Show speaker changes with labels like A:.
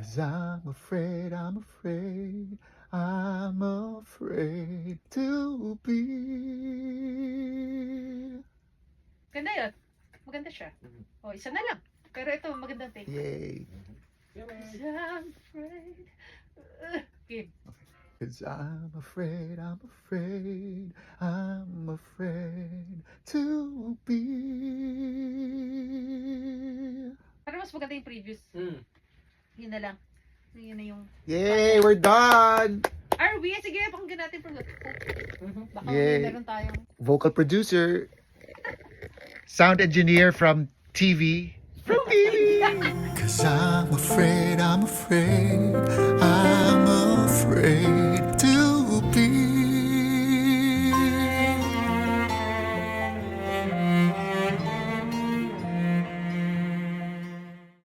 A: 'Cause I'm afraid, I'm afraid to be.
B: Ganda yun. Maganda siya. O, isa na lang. Pero ito, magandang take.
A: Yay.
B: 'Cause I'm afraid. Game.
A: 'Cause I'm afraid, I'm afraid to be.
B: Para mas maganda yung previous. Yun na lang. Yun na yung...
A: Yay, we're done.
B: RV, sige, pakinggan natin from the baka
A: Yay.
B: meron tayong...
A: Vocal producer, sound engineer from TV. 'Cause I'm afraid,